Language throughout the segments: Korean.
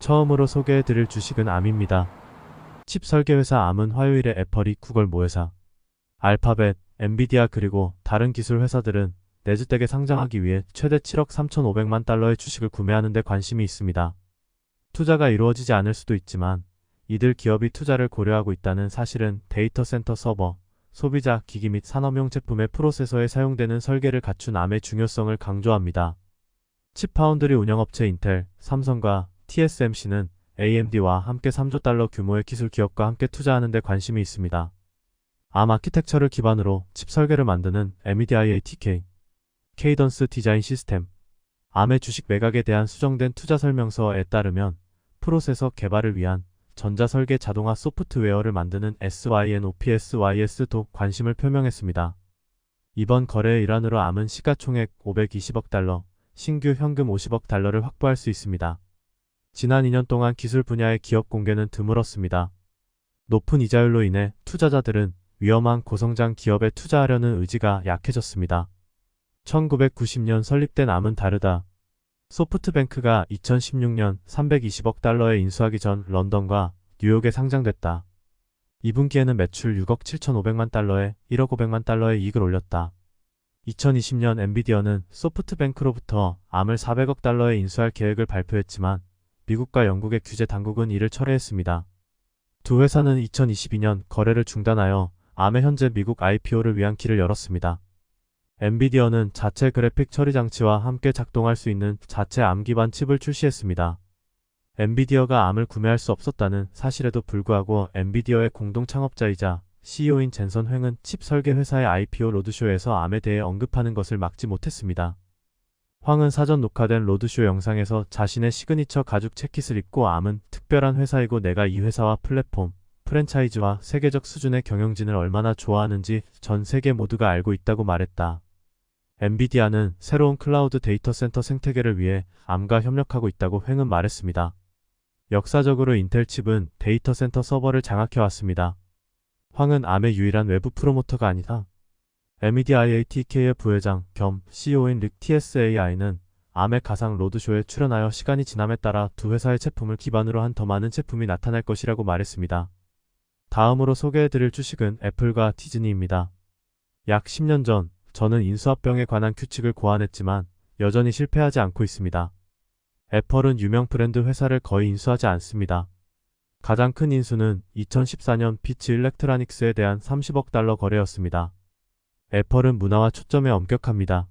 처음으로 소개해드릴 주식은 암입니다. 칩 설계회사 암은 화요일에 애플이 구글 모회사, 알파벳, 엔비디아 그리고 다른 기술 회사들은 내주택에 상장하기 위해 최대 7억 3,500만 달러의 주식을 구매하는 데 관심이 있습니다. 투자가 이루어지지 않을 수도 있지만 이들 기업이 투자를 고려하고 있다는 사실은 데이터 센터 서버, 소비자, 기기 및 산업용 제품의 프로세서에 사용되는 설계를 갖춘 암의 중요성을 강조합니다. 칩 파운드리 운영업체 인텔, 삼성과 TSMC는 AMD와 함께 3조 달러 규모의 기술 기업과 함께 투자하는 데 관심이 있습니다. 암 아키텍처를 기반으로 칩 설계를 만드는 NVIDIA TK, 케이던스 디자인 시스템, 암의 주식 매각에 대한 수정된 투자 설명서에 따르면 프로세서 개발을 위한 전자설계 자동화 소프트웨어를 만드는 SYNOPSYS도 관심을 표명했습니다. 이번 거래의 일환으로 암은 시가총액 520억 달러, 신규 현금 50억 달러를 확보할 수 있습니다. 지난 2년 동안 기술 분야의 기업 공개는 드물었습니다. 높은 이자율로 인해 투자자들은 위험한 고성장 기업에 투자하려는 의지가 약해졌습니다. 1990년 설립된 암은 다르다. 소프트뱅크가 2016년 320억 달러에 인수하기 전 런던과 뉴욕에 상장됐다. 2분기에는 매출 6억 7,500만 달러에 1억 500만 달러의 이익을 올렸다. 2020년 엔비디어는 소프트뱅크로부터 암을 400억 달러에 인수할 계획을 발표했지만 미국과 영국의 규제 당국은 이를 철회했습니다. 두 회사는 2022년 거래를 중단하여 암의 현재 미국 IPO를 위한 길을 열었습니다. 엔비디어는 자체 그래픽 처리 장치와 함께 작동할 수 있는 자체 암 기반 칩을 출시했습니다. 엔비디어가 암을 구매할 수 없었다는 사실에도 불구하고 엔비디어의 공동 창업자이자 CEO인 젠선 횡은 칩 설계 회사의 IPO 로드쇼에서 암에 대해 언급하는 것을 막지 못했습니다. 황은 사전 녹화된 로드쇼 영상에서 자신의 시그니처 가죽 재킷을 입고 암은 특별한 회사이고 내가 이 회사와 플랫폼, 프랜차이즈와 세계적 수준의 경영진을 얼마나 좋아하는지 전 세계 모두가 알고 있다고 말했다. 엔비디아는 새로운 클라우드 데이터 센터 생태계를 위해 암과 협력하고 있다고 횡은 말했습니다. 역사적으로 인텔 칩은 데이터 센터 서버를 장악해왔습니다. 황은 암의 유일한 외부 프로모터가 아니다. NVIDIA TK의 부회장 겸 CEO인 릭 TSAI는 암의 가상 로드쇼에 출연하여 시간이 지남에 따라 두 회사의 제품을 기반으로 한 더 많은 제품이 나타날 것이라고 말했습니다. 다음으로 소개해드릴 주식은 애플과 디즈니입니다. 약 10년 전 저는 인수합병에 관한 규칙을 고안했지만 여전히 실패하지 않고 있습니다. 애플은 유명 브랜드 회사를 거의 인수하지 않습니다. 가장 큰 인수는 2014년 비츠 일렉트로닉스에 대한 30억 달러 거래였습니다. 애플은 문화와 초점에 엄격합니다.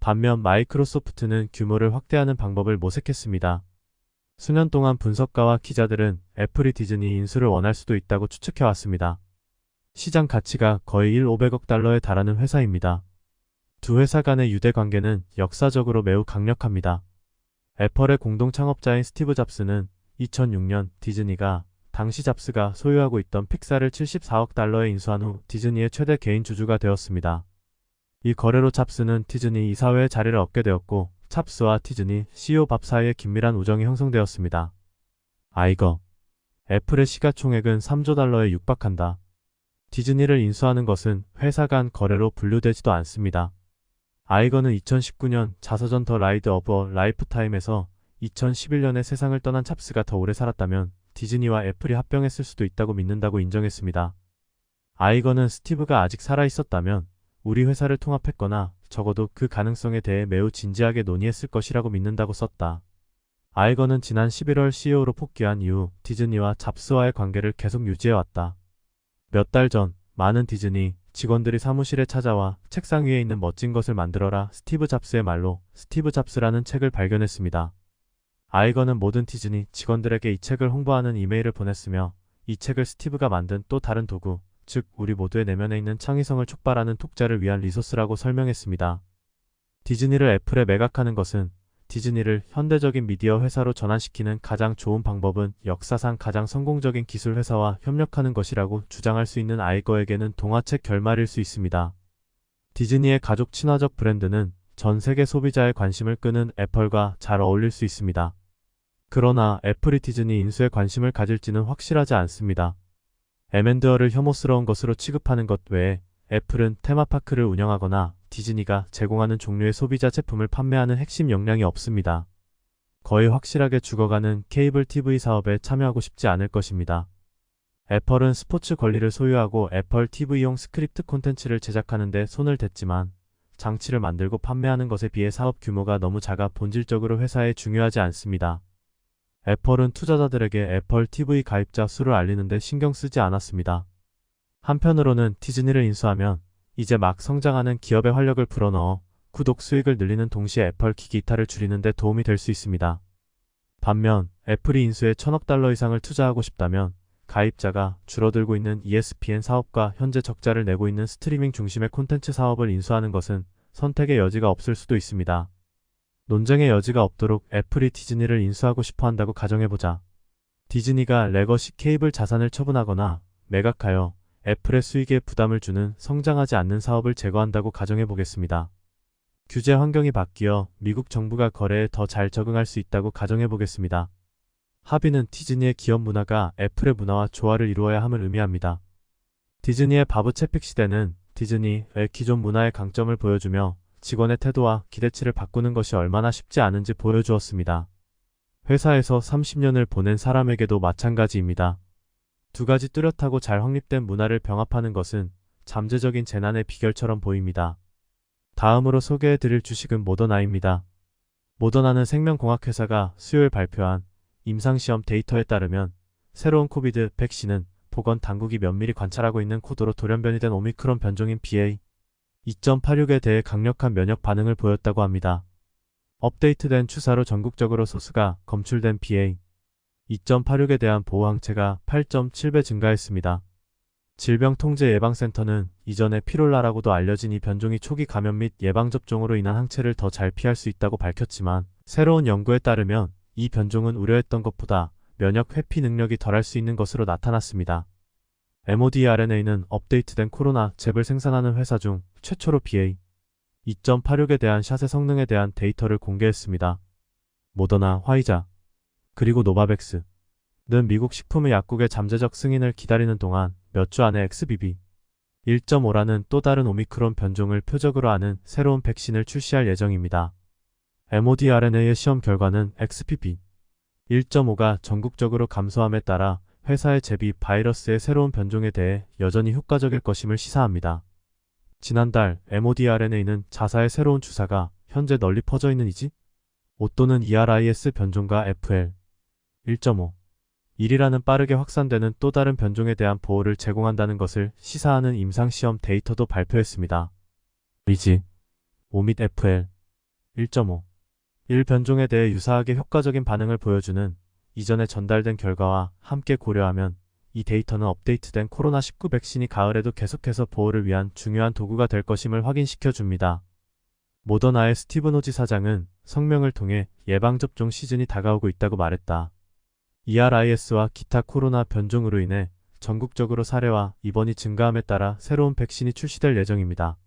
반면 마이크로소프트는 규모를 확대하는 방법을 모색했습니다. 수년 동안 분석가와 기자들은 애플이 디즈니 인수를 원할 수도 있다고 추측해왔습니다. 시장 가치가 거의 1,500억 달러에 달하는 회사입니다. 두 회사 간의 유대 관계는 역사적으로 매우 강력합니다. 애플의 공동 창업자인 스티브 잡스는 2006년 디즈니가 당시 잡스가 소유하고 있던 픽사를 74억 달러에 인수한 후 디즈니의 최대 개인 주주가 되었습니다. 이 거래로 잡스는 디즈니 이사회의 자리를 얻게 되었고 잡스와 디즈니 CEO 밥 사이에 긴밀한 우정이 형성되었습니다. 아이거, 애플의 시가총액은 3조 달러에 육박한다. 디즈니를 인수하는 것은 회사 간 거래로 분류되지도 않습니다. 아이거는 2019년 자서전 더 라이드 오브 어 라이프타임에서 2011년에 세상을 떠난 잡스가 더 오래 살았다면 디즈니와 애플이 합병했을 수도 있다고 믿는다고 인정했습니다. 아이거는 스티브가 아직 살아있었다면 우리 회사를 통합했거나 적어도 그 가능성에 대해 매우 진지하게 논의했을 것이라고 믿는다고 썼다. 아이거는 지난 11월 CEO로 복귀한 이후 디즈니와 잡스와의 관계를 계속 유지해왔다. 몇 달 전 많은 디즈니 직원들이 사무실에 찾아와 책상 위에 있는 멋진 것을 만들어라 스티브 잡스의 말로 스티브 잡스라는 책을 발견했습니다. 아이거는 모든 디즈니 직원들에게 이 책을 홍보하는 이메일을 보냈으며 이 책을 스티브가 만든 또 다른 도구, 즉 우리 모두의 내면에 있는 창의성을 촉발하는 독자를 위한 리소스라고 설명했습니다. 디즈니를 애플에 매각하는 것은 디즈니를 현대적인 미디어 회사로 전환시키는 가장 좋은 방법은 역사상 가장 성공적인 기술 회사와 협력하는 것이라고 주장할 수 있는 아이거에게는 동화책 결말일 수 있습니다. 디즈니의 가족 친화적 브랜드는 전 세계 소비자의 관심을 끄는 애플과 잘 어울릴 수 있습니다. 그러나 애플이 디즈니 인수에 관심을 가질지는 확실하지 않습니다. M&A를 혐오스러운 것으로 취급하는 것 외에 애플은 테마파크를 운영하거나 디즈니가 제공하는 종류의 소비자 제품을 판매하는 핵심 역량이 없습니다. 거의 확실하게 죽어가는 케이블 TV 사업에 참여하고 싶지 않을 것입니다. 애플은 스포츠 권리를 소유하고 애플 TV용 스크립트 콘텐츠를 제작하는 데 손을 댔지만 장치를 만들고 판매하는 것에 비해 사업 규모가 너무 작아 본질적으로 회사에 중요하지 않습니다. 애플은 투자자들에게 애플 TV 가입자 수를 알리는 데 신경 쓰지 않았습니다. 한편으로는 디즈니를 인수하면 이제 막 성장하는 기업의 활력을 불어넣어 구독 수익을 늘리는 동시에 애플 기기타를 줄이는 데 도움이 될 수 있습니다. 반면 애플이 인수에 $1,000억 이상을 투자하고 싶다면 가입자가 줄어들고 있는 ESPN 사업과 현재 적자를 내고 있는 스트리밍 중심의 콘텐츠 사업을 인수하는 것은 선택의 여지가 없을 수도 있습니다. 논쟁의 여지가 없도록 애플이 디즈니를 인수하고 싶어 한다고 가정해보자. 디즈니가 레거시 케이블 자산을 처분하거나 매각하여 애플의 수익에 부담을 주는 성장하지 않는 사업을 제거한다고 가정해보겠습니다. 규제 환경이 바뀌어 미국 정부가 거래에 더 잘 적응할 수 있다고 가정해보겠습니다. 합의는 디즈니의 기업 문화가 애플의 문화와 조화를 이루어야 함을 의미합니다. 디즈니의 바브 채픽 시대는 디즈니의 기존 문화의 강점을 보여주며 직원의 태도와 기대치를 바꾸는 것이 얼마나 쉽지 않은지 보여주었습니다. 회사에서 30년을 보낸 사람에게도 마찬가지입니다. 두 가지 뚜렷하고 잘 확립된 문화를 병합하는 것은 잠재적인 재난의 비결처럼 보입니다. 다음으로 소개해드릴 주식은 모더나입니다. 모더나는 생명공학회사가 수요일 발표한 임상시험 데이터에 따르면 새로운 코비드 백신은 보건 당국이 면밀히 관찰하고 있는 코드로 돌연변이 된 오미크론 변종인 BA.2.86에 대해 강력한 면역 반응을 보였다고 합니다. 업데이트된 추사로 전국적으로 소수가 검출된 BA.2.86에 대한 보호항체가 8.7배 증가했습니다. 질병통제예방센터는 이전에 피롤라라고도 알려진 이 변종이 초기 감염 및 예방접종으로 인한 항체를 더 잘 피할 수 있다고 밝혔지만 새로운 연구에 따르면 이 변종은 우려했던 것보다 면역 회피 능력이 덜할 수 있는 것으로 나타났습니다. mRNA는 업데이트된 코로나 잽을 생산하는 회사 중 최초로 BA.2.86에 대한 샷의 성능에 대한 데이터를 공개했습니다. 모더나, 화이자, 그리고 노바백스는 미국 식품의약국의 잠재적 승인을 기다리는 동안 몇 주 안에 XBB.1.5라는 또 다른 오미크론 변종을 표적으로 하는 새로운 백신을 출시할 예정입니다. mRNA의 시험 결과는 XBB.1.5가 전국적으로 감소함에 따라 회사의 제비 바이러스의 새로운 변종에 대해 여전히 효과적일 것임을 시사합니다. 지난달 mRNA는 자사의 새로운 주사가 현재 널리 퍼져 있는 EG.5 또는 ERIS 변종과 FL.1.5 1이라는 빠르게 확산되는 또 다른 변종에 대한 보호를 제공한다는 것을 시사하는 임상시험 데이터도 발표했습니다. EG.5 및 FL.1.5 1 변종에 대해 유사하게 효과적인 반응을 보여주는 이전에 전달된 결과와 함께 고려하면 이 데이터는 업데이트된 코로나19 백신이 가을에도 계속해서 보호를 위한 중요한 도구가 될 것임을 확인시켜 줍니다. 모더나의 스티븐 호지 사장은 성명을 통해 예방접종 시즌이 다가오고 있다고 말했다. ERIS와 기타 코로나 변종으로 인해 전국적으로 사례와 입원이 증가함에 따라 새로운 백신이 출시될 예정입니다.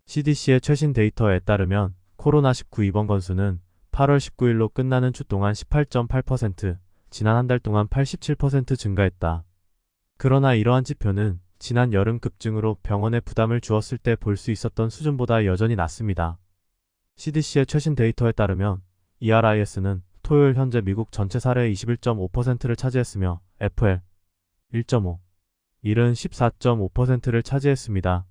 CDC의 최신 데이터에 따르면 코로나19 입원 건수는 8월 19일로 끝나는 주 동안 18.8%, 지난 한 달 동안 87% 증가했다. 그러나 이러한 지표는 지난 여름 급증으로 병원에 부담을 주었을 때 볼 수 있었던 수준보다 여전히 낮습니다. CDC의 최신 데이터에 따르면 ERIS는 토요일 현재 미국 전체 사례의 21.5%를 차지했으며 FL.1.5, 1은 14.5%를 차지했습니다.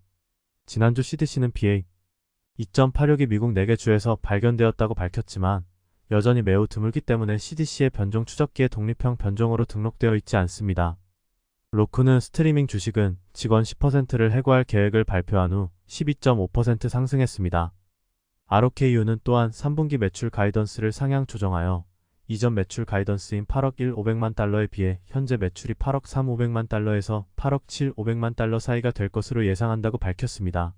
지난주 CDC는 BA.2.86이 미국 4개 주에서 발견되었다고 밝혔지만 여전히 매우 드물기 때문에 CDC의 변종 추적기에 독립형 변종으로 등록되어 있지 않습니다. 로쿠는 스트리밍 주식은 직원 10%를 해고할 계획을 발표한 후 12.5% 상승했습니다. ROKU는 또한 3분기 매출 가이던스를 상향 조정하여 이전 매출 가이던스인 8억 1,500만 달러에 비해 현재 매출이 8억 3,500만 달러에서 8억 7,500만 달러 사이가 될 것으로 예상한다고 밝혔습니다.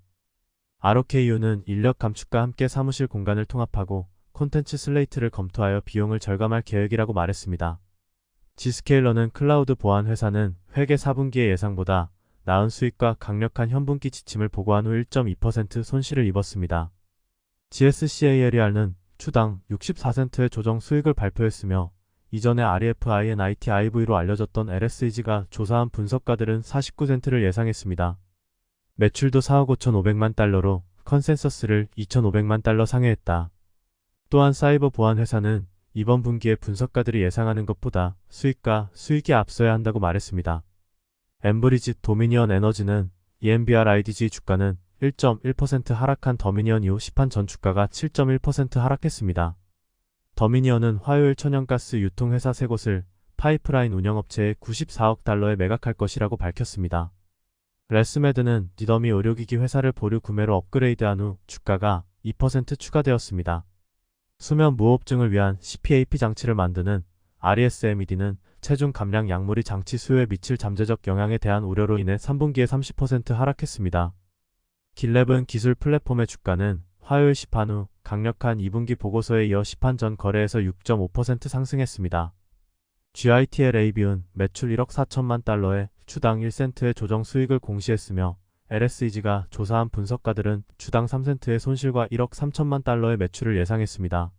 ROKU는 인력 감축과 함께 사무실 공간을 통합하고 콘텐츠 슬레이트를 검토하여 비용을 절감할 계획이라고 말했습니다. Zscaler는 클라우드 보안 회사는 회계 4분기의 예상보다 나은 수익과 강력한 현분기 지침을 보고한 후 1.2% 손실을 입었습니다. GSCALER는 추당 64센트의 조정 수익을 발표했으며 이전에 REFINITIV로 알려졌던 LSEG가 조사한 분석가들은 49센트를 예상했습니다. 매출도 4억 5,500만 달러로 컨센서스를 2,500만 달러 상회했다. 또한 사이버 보안 회사는 이번 분기에 분석가들이 예상하는 것보다 수익과 수익이 앞서야 한다고 말했습니다. 엠브리지 도미니언 에너지는 ENBRIDG 주가는 1.1% 하락한 더미니언 이후 시판 전 주가가 7.1% 하락했습니다. 더미니언은 화요일 천연가스 유통회사 3곳을 파이프라인 운영업체에 94억 달러에 매각할 것이라고 밝혔습니다. 레스메드는 디더미 의료기기 회사를 보류 구매로 업그레이드한 후 주가가 2% 추가되었습니다. 수면 무호흡증을 위한 CPAP 장치를 만드는 RESMED는 체중 감량 약물이 장치 수요에 미칠 잠재적 영향에 대한 우려로 인해 3분기에 30% 하락했습니다. 길랩은 기술 플랫폼의 주가는 화요일 시판 후 강력한 2분기 보고서에 이어 시판 전 거래에서 6.5% 상승했습니다. GITLAB은 매출 1억 4천만 달러에 주당 1센트의 조정 수익을 공시했으며 LSEG가 조사한 분석가들은 주당 3센트의 손실과 1억 3천만 달러의 매출을 예상했습니다.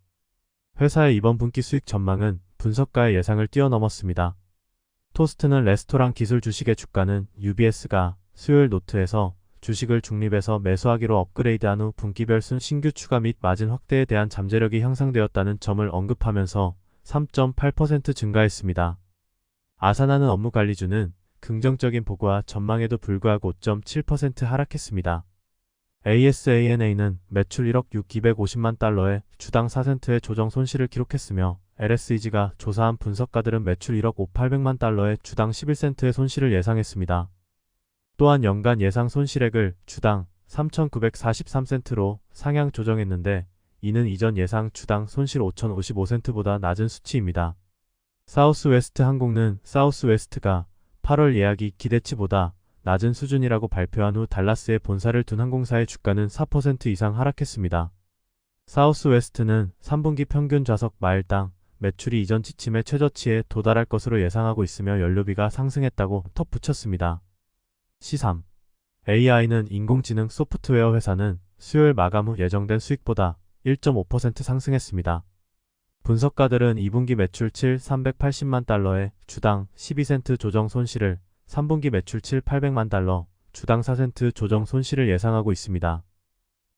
회사의 이번 분기 수익 전망은 분석가의 예상을 뛰어넘었습니다. 토스트는 레스토랑 기술 주식의 주가는 UBS가 수요일 노트에서 주식을 중립에서 매수하기로 업그레이드한 후 분기별 신규 추가 및 마진 확대에 대한 잠재력이 향상되었다는 점을 언급하면서 3.8% 증가했습니다. 아사나는 업무관리주는 긍정적인 보고와 전망에도 불구하고 5.7% 하락했습니다. ASANA는 매출 1억 250만 달러에 주당 4센트의 조정 손실을 기록했으며 LSEG가 조사한 분석가들은 매출 1억 800만 달러에 주당 11센트의 손실을 예상했습니다. 또한 연간 예상 손실액을 주당 3,943센트로 상향 조정했는데 이는 이전 예상 주당 손실 5,055센트보다 낮은 수치입니다. 사우스웨스트 항공은 사우스웨스트가 8월 예약이 기대치보다 낮은 수준이라고 발표한 후 달라스에 본사를 둔 항공사의 주가는 4% 이상 하락했습니다. 사우스웨스트는 3분기 평균 좌석 마일당 매출이 이전 지침의 최저치에 도달할 것으로 예상하고 있으며 연료비가 상승했다고 덧붙였습니다. C3. AI는 인공지능 소프트웨어 회사는 수요일 마감 후 예정된 수익보다 1.5% 상승했습니다. 분석가들은 2분기 매출 380만 달러에 주당 12센트 조정 손실을 3분기 매출 800만 달러, 주당 4센트 조정 손실을 예상하고 있습니다.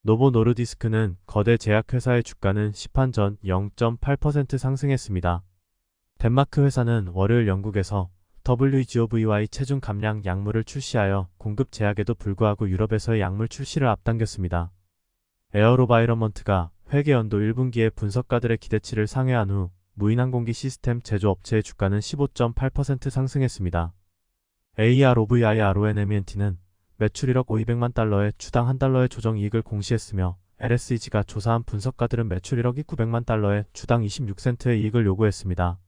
노보 노르디스크는 거대 제약회사의 주가는 시판 전 0.8% 상승했습니다. 덴마크 회사는 월요일 영국에서 WGOVY 체중 감량 약물을 출시하여 공급 제약에도 불구하고 유럽에서의 약물 출시를 앞당겼습니다. 에어로바이러먼트가 회계연도 1분기에 분석가들의 기대치를 상회한 후 무인항공기 시스템 제조업체의 주가는 15.8% 상승했습니다. AROVIRONMENT는 매출 1억 500만 달러에 주당 1달러의 조정 이익을 공시했으며 LSEG가 조사한 분석가들은 매출 1억 900만 달러에 주당 26센트의 이익을 요구했습니다.